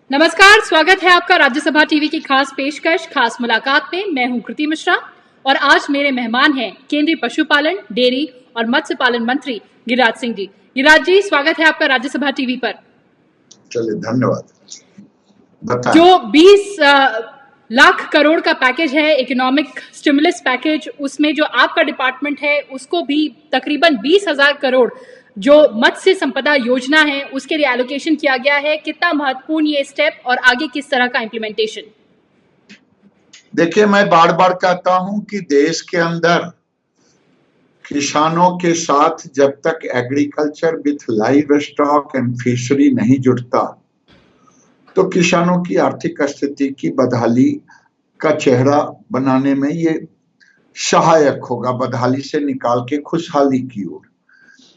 नमस्कार, स्वागत है आपका राज्यसभा टीवी की खास पेशकश खास मुलाकात में। मैं हूं कृति मिश्रा और आज मेरे मेहमान हैं केंद्रीय पशुपालन, डेयरी और मत्स्य पालन मंत्री गिरिराज सिंह जी। गिरिराज जी, स्वागत है आपका राज्यसभा टीवी पर। चलिए, धन्यवाद। बताएं। जो 20 लाख करोड़ का पैकेज है, इकोनॉमिक स्टिमुलस पैकेज, उसमें जो आपका डिपार्टमेंट है उसको भी तकरीबन 20,000 करोड़ जो मत्स्य संपदा योजना है उसके लिए एलोकेशन किया गया है। कितना महत्वपूर्ण ये स्टेप और आगे किस तरह का इम्प्लीमेंटेशन? देखिए, मैं बार बार कहता हूं कि देश के अंदर किसानों के साथ जब तक agriculture with live stock and fishery नहीं जुड़ता तो किसानों की आर्थिक स्थिति की बदहाली का चेहरा बनाने में ये सहायक होगा, बदहाली से निकाल के खुशहाली की ओर।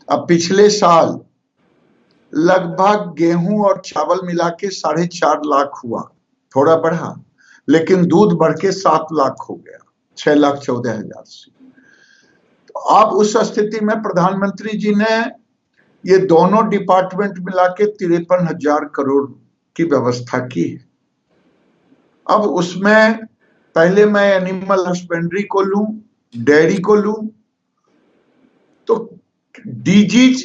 अब पिछले साल लगभग गेहूं और चावल मिला के 4.5 लाख हुआ, थोड़ा बढ़ा, लेकिन दूध बढ़ के 7 लाख हो गया, 6,14,000 से। तो अब उस स्थिति में प्रधानमंत्री जी ने ये दोनों डिपार्टमेंट मिला के 53,000 करोड़ की व्यवस्था की है। अब उसमें पहले मैं एनिमल हस्बेंड्री को लूं, डेयरी को लूं, तो डिजीज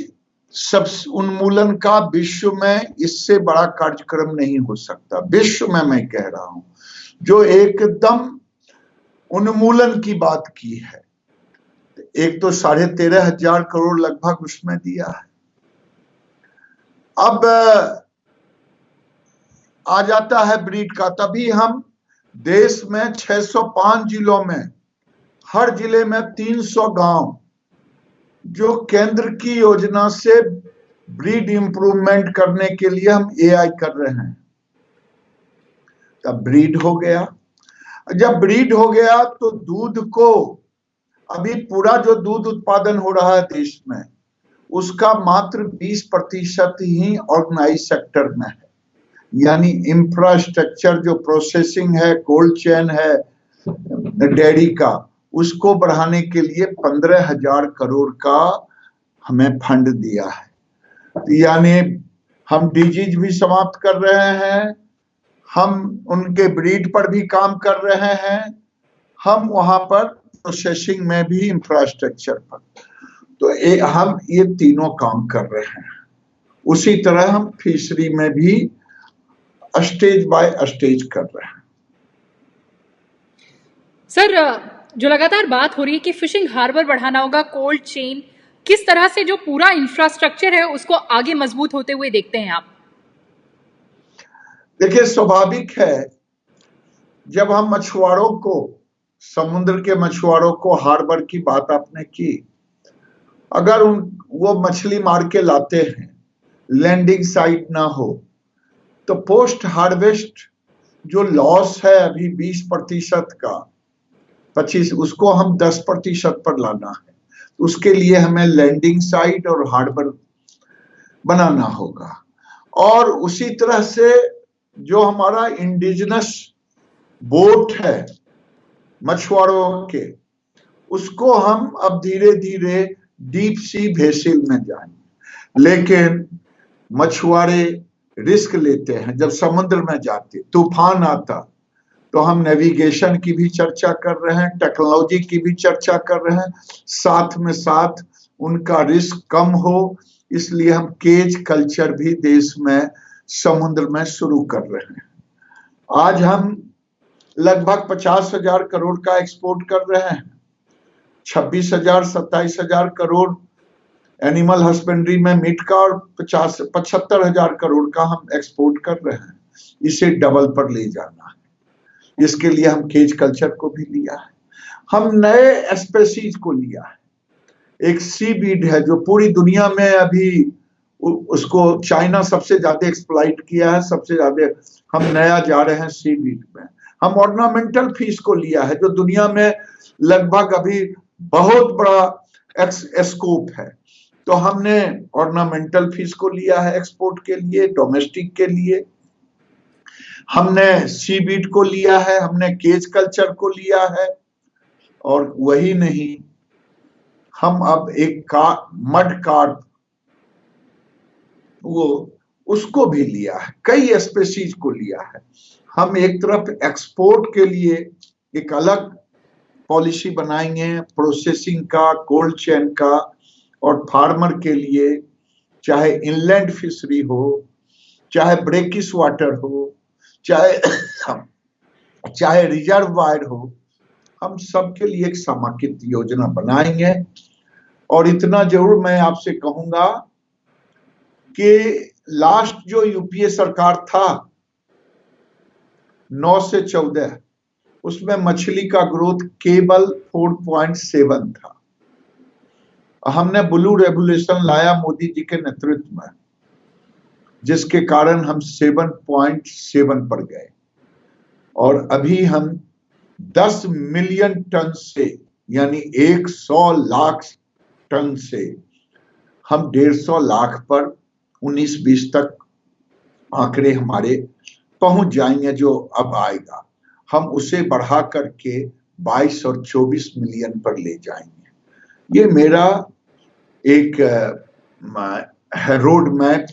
सब उन्मूलन का विश्व में इससे बड़ा कार्यक्रम नहीं हो सकता। विश्व में मैं कह रहा हूं, जो एकदम उन्मूलन की बात की है। एक तो 13,500 करोड़ लगभग उसमें दिया है। अब आ जाता है ब्रीड का, तभी हम देश में 605 जिलों में, हर जिले में 300 गांव जो केंद्र की योजना से ब्रीड इंप्रूवमेंट करने के लिए हम एआई कर रहे हैं। तब ब्रीड हो गया। जब ब्रीड हो गया तो दूध को, अभी पूरा जो दूध उत्पादन हो रहा है देश में, उसका मात्र 20% ही ऑर्गेनाइज सेक्टर में है। यानी इंफ्रास्ट्रक्चर जो प्रोसेसिंग है, कोल्ड चेन है डेयरी का, उसको बढ़ाने के लिए 15,000 करोड़ का हमें फंड दिया है। यानी हम डिजीज भी समाप्त कर रहे हैं, हम उनके ब्रीड पर भी काम कर रहे हैं, हम वहां पर प्रोसेसिंग में भी, इंफ्रास्ट्रक्चर पर। तो हम ये तीनों काम कर रहे हैं। उसी तरह हम फिशरी में भी स्टेज बाय स्टेज कर रहे हैं। सर, जो लगातार बात हो रही है कि फिशिंग हार्बर बढ़ाना होगा, कोल्ड चेन, किस तरह से जो पूरा इंफ्रास्ट्रक्चर है उसको आगे मजबूत होते हुए देखते हैं आप? देखिए, स्वाभाविक है, जब हम मछुआरों को, समुद्र के मछुआरों को, हार्बर की बात आपने की, अगर वो मछली मार के लाते हैं, लैंडिंग साइट ना हो, तो पोस्ट हार्वेस्ट जो लॉस है अभी 20% का, 25, उसको हम 10% पर लाना है। उसके लिए हमें लैंडिंग साइट और हार्बर बनाना होगा। और उसी तरह से जो हमारा इंडिजिनस बोट है मछुआरों के, उसको हम अब धीरे धीरे डीप सी वेसल में जाएंगे। लेकिन मछुआरे रिस्क लेते हैं। जब समुद्र में जाते, तूफान आता, तो हम नेविगेशन की भी चर्चा कर रहे हैं, टेक्नोलॉजी की भी चर्चा कर रहे हैं, साथ में साथ उनका रिस्क कम हो, इसलिए हम केज कल्चर भी देश में, समुद्र में शुरू कर रहे हैं। आज हम लगभग 50,000 करोड़ का एक्सपोर्ट कर रहे हैं। 26,000 27,000 करोड़ एनिमल हस्बेंड्री में मीट का, और 75,000 करोड़ का हम एक्सपोर्ट कर रहे हैं। इसे डबल पर ले जाना है। इसके लिए हम केज कल्चर को भी लिया है। हम नए स्पेसीज को लिया है। एक सीवीड है जो पूरी दुनिया में अभी, उसको चाइना सबसे ज्यादा एक्सप्लॉइट किया है, सबसे ज्यादा। हम नया जा रहे हैं सीवीड में। हम ऑर्नामेंटल फिश को लिया है जो दुनिया में लगभग अभी बहुत बड़ा स्कोप है। तो हमने ऑर्नामेंटल फिश को लिया है एक्सपोर्ट के लिए, डोमेस्टिक के लिए। हमने सीवीड को लिया है, हमने केज कल्चर को लिया है। और वही नहीं, हम अब एक मड कार्प, वो उसको भी लिया है, कई स्पेसीज को लिया है। हम एक तरफ एक्सपोर्ट के लिए एक अलग पॉलिसी बनाएंगे, प्रोसेसिंग का, कोल्ड चेन का, और फार्मर के लिए चाहे इनलैंड फिशरी हो, चाहे ब्रेकिस वाटर हो, चाहे रिजर्वायर हो, हम सबके लिए एक समेकित योजना बनाएंगे। और इतना जरूर मैं आपसे कहूंगा कि लास्ट जो यूपीए सरकार था 9 से 14, उसमें मछली का ग्रोथ केवल 4.7 था। हमने ब्लू रेवोल्यूशन लाया मोदी जी के नेतृत्व में, जिसके कारण हम 7.7 पर गए, और अभी हम 10 मिलियन टन से, यानी 100 लाख टन से हम 150 लाख पर 19-20 तक आंकड़े हमारे पहुंच जाएंगे। जो अब आएगा हम उसे बढ़ा करके 22 और 24 मिलियन पर ले जाएंगे। ये मेरा एक रोड मैप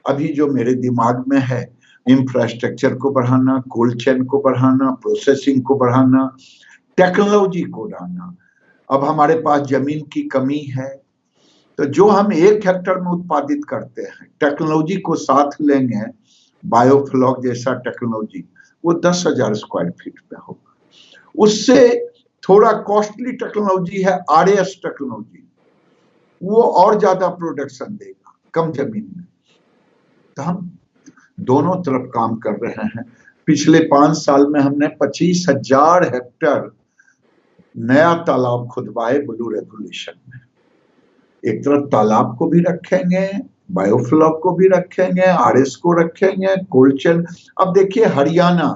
अभी जो मेरे दिमाग में है, इंफ्रास्ट्रक्चर को बढ़ाना, कोल्ड चेन को बढ़ाना, प्रोसेसिंग को बढ़ाना, टेक्नोलॉजी को बढ़ाना। अब हमारे पास जमीन की कमी है, तो जो हम 1 हेक्टेयर में उत्पादित करते हैं, टेक्नोलॉजी को साथ लेंगे, बायोफ्लॉक जैसा टेक्नोलॉजी, वो 10,000 स्क्वायर फीट पे होगा। उससे थोड़ा कॉस्टली टेक्नोलॉजी है आरएस टेक्नोलॉजी, वो और ज्यादा प्रोडक्शन देगा कम जमीन में। तो हम दोनों तरफ काम कर रहे हैं। पिछले 5 साल में हमने 25,000 हेक्टेयर नया तालाब खुदवाए ब्लू रेवोल्यूशन में। एक तरफ तालाब को भी रखेंगे, बायोफ्लॉक को भी रखेंगे, आरएस को रखेंगे, कोल्ड चेन। अब देखिए हरियाणा,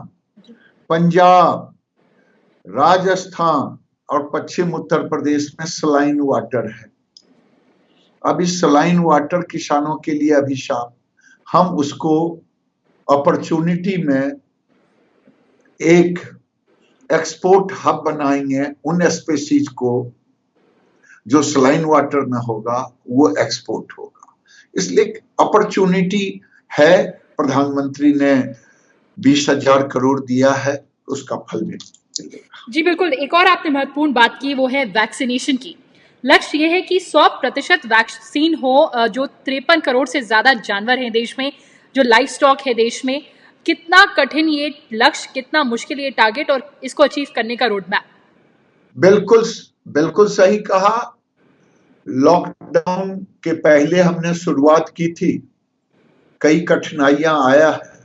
पंजाब, राजस्थान और पश्चिम उत्तर प्रदेश में सलाइन वाटर है। अब इस सलाइन वाटर किसानों के लिए अभिशाप, हम उसको अपॉर्चुनिटी में एक एक्सपोर्ट हब बनाएंगे। उन स्पेसीज को जो सलाइन वाटर में होगा वो एक्सपोर्ट होगा, इसलिए अपॉर्चुनिटी है। प्रधानमंत्री ने 20,000 करोड़ दिया है, उसका फल भी मिलेगा। जी बिल्कुल। एक और आपने महत्वपूर्ण बात की, वो है वैक्सीनेशन की। लक्ष्य ये है कि 100% वैक्सीन हो। जो 53 करोड़ से ज्यादा जानवर हैं देश में, जो लाइफ स्टॉक है देश में, कितना कठिन ये लक्ष्य, कितना मुश्किल ये टारगेट, और इसको अचीव करने का रोड मैप? बिल्कुल बिल्कुल सही कहा। लॉकडाउन के पहले हमने शुरुआत की थी, कई कठिनाइयां आया है,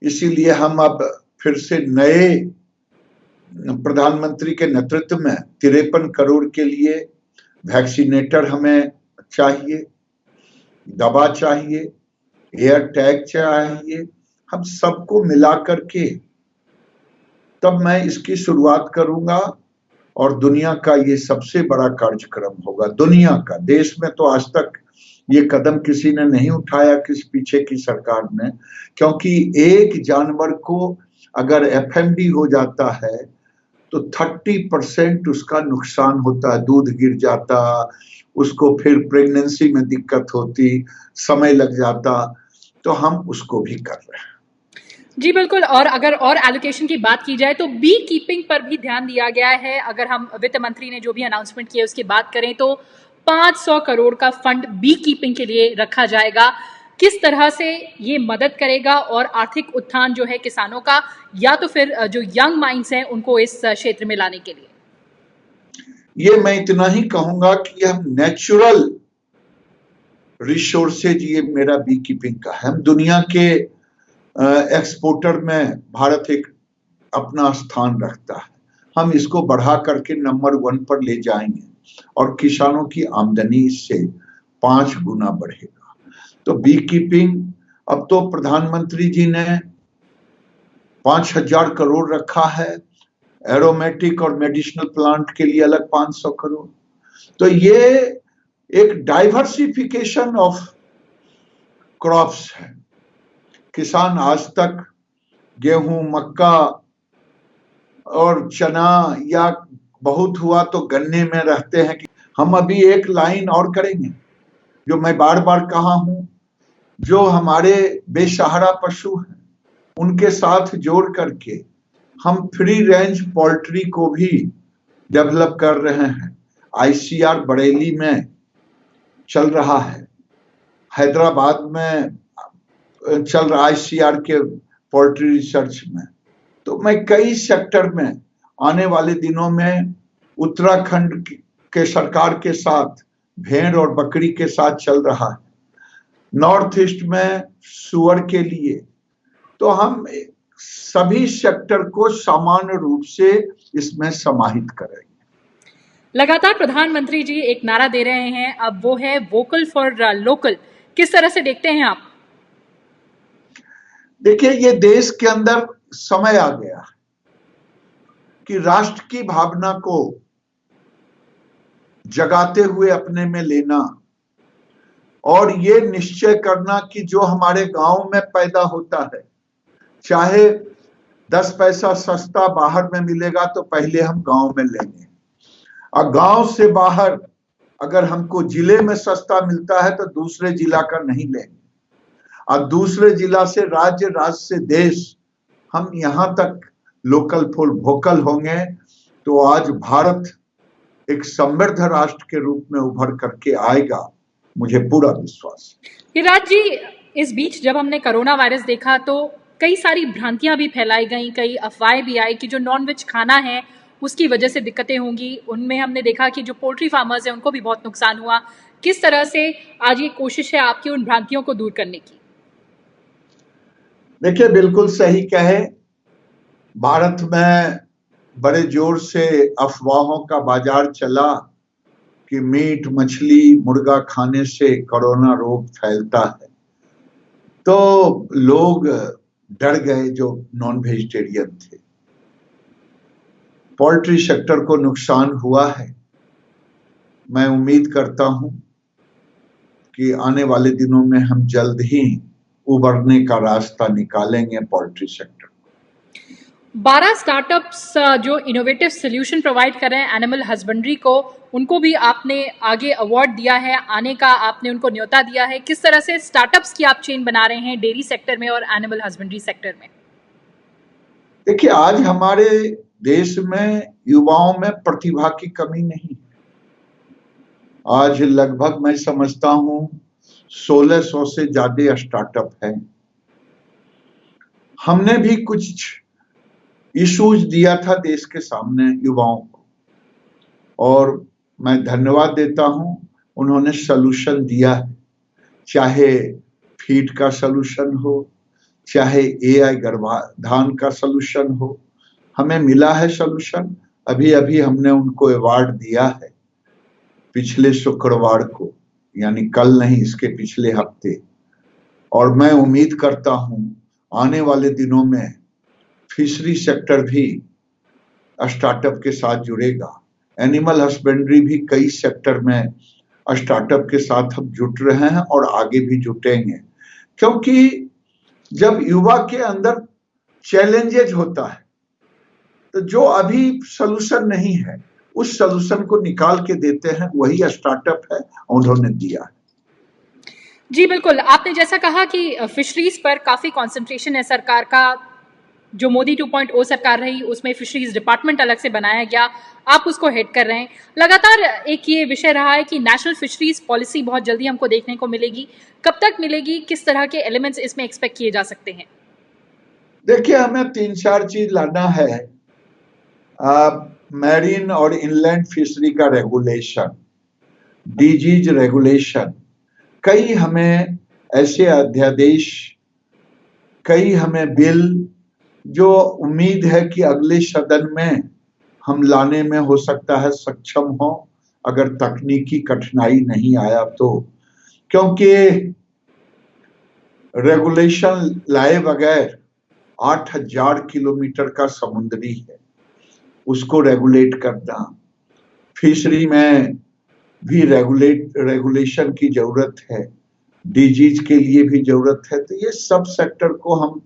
इसीलिए हम अब फिर से नए प्रधानमंत्री के नेतृत्व में 53 करोड़ के लिए वैक्सीनेटर हमें चाहिए, दवा चाहिए, एयर टैग चाहिए। हम सबको मिला करके तब मैं इसकी शुरुआत करूंगा, और दुनिया का ये सबसे बड़ा कार्यक्रम होगा। दुनिया का, देश में तो आज तक ये कदम किसी ने नहीं उठाया, किस पीछे की सरकार ने, क्योंकि एक जानवर को अगर एफएमडी हो जाता है तो 30% उसका नुकसान होता है, दूध गिर जाता, उसको फिर प्रेगनेंसी में दिक्कत होती, समय लग जाता। तो हम उसको भी कर रहे हैं। जी बिल्कुल। और अगर और एलोकेशन की बात की जाए तो बी कीपिंग पर भी ध्यान दिया गया है। अगर हम वित्त मंत्री ने जो भी अनाउंसमेंट किया उसकी बात करें तो 500 करोड़ का फंड बी कीपिंग के लिए रखा जाएगा। किस तरह से ये मदद करेगा और आर्थिक उत्थान जो है किसानों का, या तो फिर जो यंग माइंड्स हैं उनको इस क्षेत्र में लाने के लिए? ये मैं इतना ही कहूंगा कि हम नेचुरल रिसोर्सेज, ये मेरा बी कीपिंग का है। हम दुनिया के एक्सपोर्टर में भारत एक अपना स्थान रखता है, हम इसको बढ़ा करके नंबर 1 पर ले जाएंगे, और किसानों की आमदनी इससे 5 गुना बढ़ेगा। तो बी कीपिंग, अब तो प्रधानमंत्री जी ने 5,000 करोड़ रखा है, एरोमेटिक और मेडिसिनल प्लांट के लिए अलग 500 करोड़। तो ये एक डाइवर्सिफिकेशन ऑफ क्रॉप्स है। किसान आज तक गेहूं, मक्का और चना, या बहुत हुआ तो गन्ने में रहते हैं। कि हम अभी एक लाइन और करेंगे, जो मैं बार बार कहा हूं जो हमारे बेसहारा पशु हैं उनके साथ जोड़ करके हम फ्री रेंज पोल्ट्री को भी डेवलप कर रहे हैं। आईसीआर बरेली में चल रहा है, हैदराबाद में चल रहा आईसीआर के पोल्ट्री रिसर्च में। तो मैं कई सेक्टर में आने वाले दिनों में उत्तराखंड के सरकार के साथ भेड़ और बकरी के साथ चल रहा है, नॉर्थ ईस्ट में सुअर के लिए। तो हम सभी सेक्टर को सामान्य रूप से इसमें समाहित करेंगे। लगातार प्रधानमंत्री जी एक नारा दे रहे हैं, अब वो है वोकल फॉर लोकल। किस तरह से देखते हैं आप? देखिए, ये देश के अंदर समय आ गया है कि राष्ट्र की भावना को जगाते हुए अपने में लेना और ये निश्चय करना कि जो हमारे गांव में पैदा होता है, चाहे 10 पैसा सस्ता बाहर में मिलेगा तो पहले हम गांव में लेंगे, और गांव से बाहर अगर हमको जिले में सस्ता मिलता है तो दूसरे जिला का नहीं लेंगे, और दूसरे जिला से राज्य, राज्य से देश, हम यहां तक लोकल फॉर वोकल होंगे तो आज भारत एक समृद्ध राष्ट्र के रूप में उभर करके आएगा, मुझे पूरा विश्वास है। गिरिराज जी, इस बीच जब हमने कोरोना वायरस देखा तो कई सारी भ्रांतियां भी फैलाई गई, कई अफवाहें भी आई कि जो नॉनवेज खाना है उसकी वजह से दिक्कतें होंगी। उनमें हमने देखा कि जो पोल्ट्री फार्मर्स हैं उनको भी बहुत नुकसान हुआ। किस तरह से आज ये कोशिश है आपकी उन भ्रांतियों को दूर करने की? देखिए, बिल्कुल सही कहे, भारत में बड़े जोर से अफवाहों का बाजार चला कि मीट, मछली, मुर्गा खाने से कोरोना रोग फैलता है, तो लोग डर गए जो नॉन वेजिटेरियन थे। पोल्ट्री सेक्टर को नुकसान हुआ है। मैं उम्मीद करता हूं कि आने वाले दिनों में हम जल्द ही उबरने का रास्ता निकालेंगे पोल्ट्री सेक्टर। 12 स्टार्टअप्स जो इनोवेटिव सोल्यूशन प्रोवाइड कर रहे हैं एनिमल हस्बेंड्री को, उनको भी आपने आगे अवार्ड दिया है, आने का आपने उनको न्योता दिया है। किस तरह से स्टार्टअप्स की आप चेन बना रहे हैं डेयरी सेक्टर में और एनिमल हस्बेंड्री सेक्टर में? देखिए, आज हमारे देश में युवाओं में प्रतिभा की कमी नहीं है। आज लगभग मैं समझता हूं 1600 से ज्यादा स्टार्टअप है। हमने भी कुछ इश्यूज दिया था देश के सामने युवाओं को, और मैं धन्यवाद देता हूं, उन्होंने सलूशन दिया है। चाहे फीड का सलूशन हो, चाहे एआई गर्भाधान का सलूशन हो, हमें मिला है सलूशन। अभी अभी हमने उनको अवार्ड दिया है, पिछले शुक्रवार को, यानी कल नहीं, इसके पिछले हफ्ते। और मैं उम्मीद करता हूं आने वाले दिनों में फिशरी सेक्टर भी स्टार्टअप के साथ जुड़ेगा। एनिमल हस्बेंड्री भी कई सेक्टर में स्टार्टअप के साथ हम जुट रहे हैं और आगे भी जुटेंगे, क्योंकि जब युवा के अंदर चैलेंजेज होता है तो जो अभी सलूशन नहीं है उस सलूशन को निकाल के देते हैं, वही स्टार्टअप है, उन्होंने दिया है। जी बिल्कुल, आपने जैसा कहा कि फिशरीज पर काफी कंसंट्रेशन है सरकार का। जो मोदी 2.0 सरकार रही उसमें फिशरीज डिपार्टमेंट अलग से बनाया गया, आप उसको हेड कर रहे हैं। लगातार एक ये विषय रहा है कि नेशनल फिशरीज पॉलिसी बहुत जल्दी हमको देखने को मिलेगी। कब तक मिलेगी? किस तरह के एलिमेंट्स इसमें एक्सपेक्ट किए जा सकते हैं? देखिए, हमें 3-4 चीज लाना है। मैरीन और इनलैंड फिशरी का रेगुलेशन, डीजीज रेगुलेशन, कई हमें ऐसे अध्यादेश, कई हमें बिल जो उम्मीद है कि अगले सदन में हम लाने में हो सकता है सक्षम हो, अगर तकनीकी कठिनाई नहीं आया तो। क्योंकि रेगुलेशन लाए बगैर 8000 किलोमीटर का समुद्री है, उसको रेगुलेट करना, फिशरी में भी रेगुलेशन की जरूरत है, डीजीज के लिए भी जरूरत है। तो ये सब सेक्टर को हम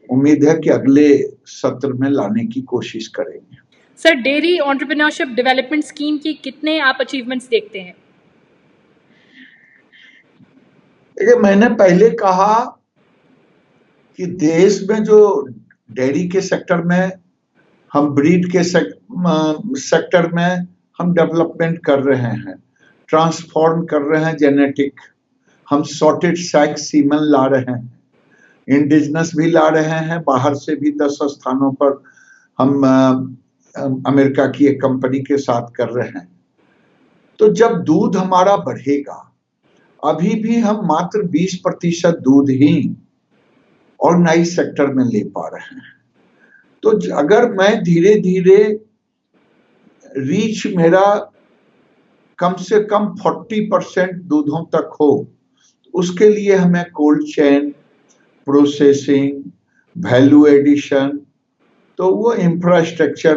उम्मीद है कि अगले सत्र में लाने की कोशिश करेंगे। Sir, dairy entrepreneurship development scheme की कितने आप अचीवमेंट्स देखते हैं? देखिए, मैंने पहले कहा कि देश में जो डेयरी के सेक्टर में, हम ब्रीड के सेक्टर में हम डेवलपमेंट कर रहे हैं, ट्रांसफॉर्म कर रहे हैं जेनेटिक, हम सॉर्टेड सैक सीमन ला रहे हैं, इंडिजिनस भी ला रहे हैं, बाहर से भी 10 स्थानों पर हम अमेरिका की एक कंपनी के साथ कर रहे हैं। तो जब दूध हमारा बढ़ेगा, अभी भी हम मात्र 20% दूध ही ऑर्गेनाइज सेक्टर में ले पा रहे हैं। तो अगर मैं धीरे धीरे रीच मेरा कम से कम 40% दूधों तक हो, उसके लिए हमें cold chain, processing, value addition, तो वो इंफ्रास्ट्रक्चर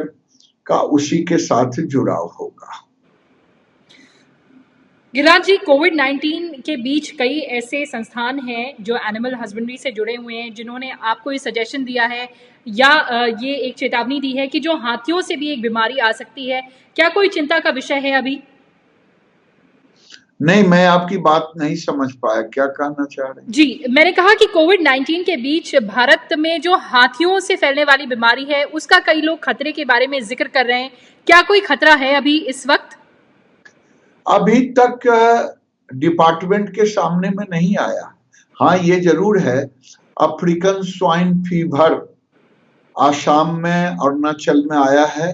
का उसी के साथ जुड़ाव होगा। गिरिराज जी, कोविड-19 के बीच कई ऐसे संस्थान हैं जो एनिमल हस्बेंड्री से जुड़े हुए हैं, जिन्होंने आपको ये सजेशन दिया है या ये एक चेतावनी दी है कि जो हाथियों से भी एक बीमारी आ सकती है। क्या कोई चिंता का विषय है अभी? नहीं, मैं आपकी बात नहीं समझ पाया, क्या कहना चाह रहे हैं? जी, मैंने कहा कि कोविड-19 के बीच भारत में जो हाथियों से फैलने वाली बीमारी है, उसका कई लोग खतरे के बारे में जिक्र कर रहे हैं। क्या कोई खतरा है अभी इस वक्त? अभी तक डिपार्टमेंट के सामने में नहीं आया। हाँ, ये जरूर है, अफ्रीकन स्वाइन फीवर आसाम में, अरुणाचल में आया है,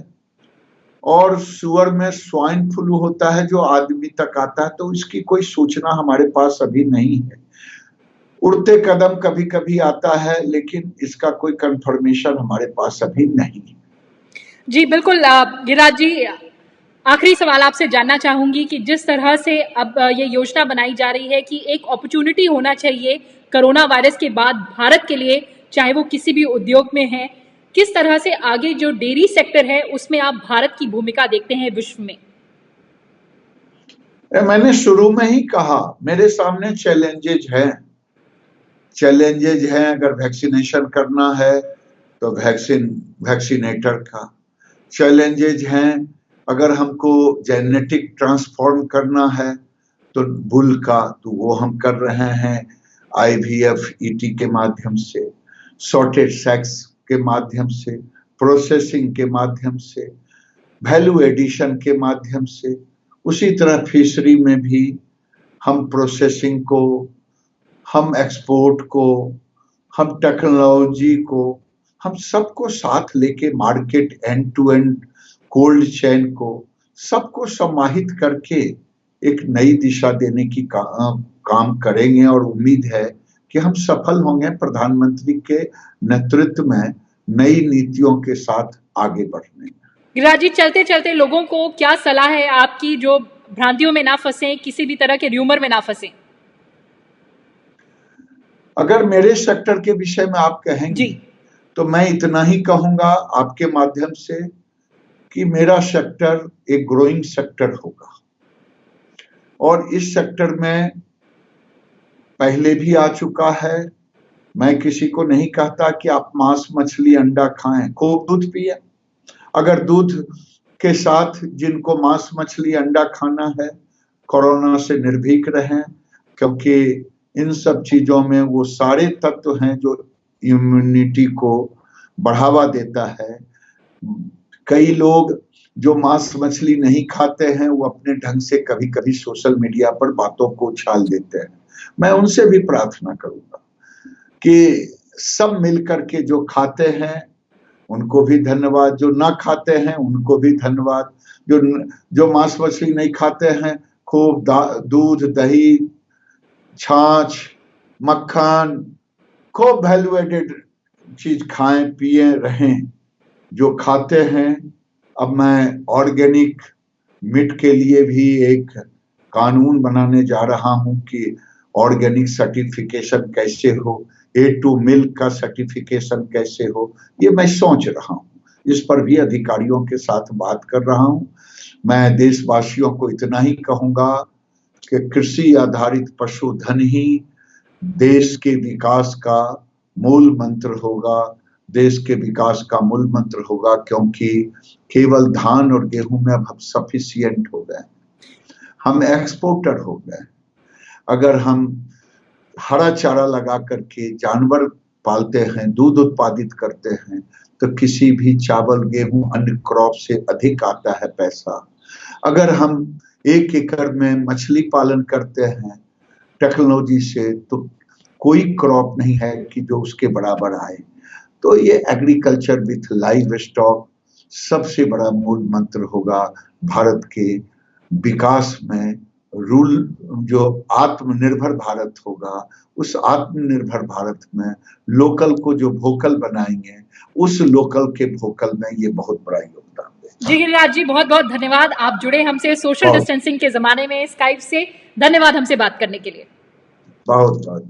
और सुअर में स्वाइन फ्लू होता है जो आदमी तक आता है, तो इसकी कोई सूचना हमारे पास अभी नहीं है। उड़ते कदम कभी कभी आता है, लेकिन इसका कोई कंफर्मेशन हमारे पास अभी नहीं है। जी बिल्कुल। गिरिराज जी, आखिरी सवाल आपसे जानना चाहूंगी कि जिस तरह से अब ये योजना बनाई जा रही है कि एक अपॉर्चुनिटी होना चाहिए कोरोना वायरस के बाद भारत के लिए, चाहे वो किसी भी उद्योग में है, किस तरह से आगे जो डेयरी सेक्टर है उसमें आप भारत की भूमिका देखते हैं विश्व में? मैंने शुरू में ही कहा, मेरे सामने चैलेंजेज हैं। अगर वैक्सीनेशन करना है तो वैक्सीनेटर का चैलेंजेज हैं, अगर हमको जेनेटिक ट्रांसफॉर्म करना है तो बुल का, तो वो हम कर रहे हैं IVF ET के माध्यम से, सॉर्टेड सेक्स के माध्यम से, प्रोसेसिंग के माध्यम से, वैल्यू एडिशन के माध्यम से। उसी तरह फिशरी में भी हम प्रोसेसिंग को, हम एक्सपोर्ट को, हम टेक्नोलॉजी को, हम सबको साथ लेके market end to end cold chain को, सबको समाहित करके एक नई दिशा देने की काम करेंगे, और उम्मीद है कि हम सफल होंगे प्रधानमंत्री के नेतृत्व में नई नीतियों के साथ आगे बढ़ने में। गिरिराज जी, चलते चलते लोगों को क्या सलाह है आपकी, जो भ्रांतियों में ना फंसे, किसी भी तरह के र्यूमर में ना फंसे? अगर मेरे सेक्टर के विषय में आप कहेंगे तो मैं इतना ही कहूंगा आपके माध्यम से कि मेरा सेक्टर एक ग्रोइंग सेक्टर होगा, और इस सेक्टर में पहले भी आ चुका है। मैं किसी को नहीं कहता कि आप मांस, मछली, अंडा खाएं, खूब दूध पिए। अगर दूध के साथ जिनको मांस, मछली, अंडा खाना है, कोरोना से निर्भीक रहें, क्योंकि इन सब चीजों में वो सारे तत्व हैं जो इम्यूनिटी को बढ़ावा देता है। कई लोग जो मांस, मछली नहीं खाते हैं, वो अपने ढंग से कभी कभी सोशल मीडिया पर बातों को उछाल देते हैं। मैं उनसे भी प्रार्थना करूंगा कि सब मिलकर के जो खाते हैं उनको भी धन्यवाद, जो ना खाते हैं उनको भी धन्यवाद, जो मांस, मछली नहीं खाते हैं, खूब दूध, दही, छाछ, मक्खन, खूब वैल्यू एडेड चीज खाएं, पिए, रहें। जो खाते हैं, अब मैं ऑर्गेनिक मीट के लिए भी एक कानून बनाने जा रहा हूं कि ऑर्गेनिक सर्टिफिकेशन कैसे हो, A2 मिल्क का सर्टिफिकेशन कैसे हो, ये मैं सोच रहा हूं। इस पर भी अधिकारियों के साथ बात कर रहा हूं। मैं देशवासियों को इतना ही कहूंगा कि कृषि आधारित पशुधन ही देश के विकास का मूल मंत्र होगा, देश के विकास का मूल मंत्र होगा, क्योंकि केवल धान और गेहूं में अब हम सफिशिएंट हो गए, हम एक्सपोर्टर हो गए। अगर हम हरा चारा लगा करके जानवर पालते हैं, दूध उत्पादित करते हैं, तो किसी भी चावल, गेहूं, अन्य क्रॉप से अधिक आता है पैसा। अगर हम 1 एकड़ में मछली पालन करते हैं टेक्नोलॉजी से, तो कोई क्रॉप नहीं है कि जो उसके बराबर आए। तो ये एग्रीकल्चर विथ लाइव स्टॉक सबसे बड़ा मूल मंत्र होगा भारत के विकास में। रूल जो आत्मनिर्भर भारत होगा, उस आत्मनिर्भर भारत में लोकल को जो वोकल बनाएंगे, उस लोकल के वोकल में ये बहुत बड़ा योगदान देगा। जी गिरिराज जी, बहुत बहुत धन्यवाद। आप जुड़े हमसे सोशल डिस्टेंसिंग के जमाने में स्काइप से। धन्यवाद हमसे बात करने के लिए। बहुत बहुत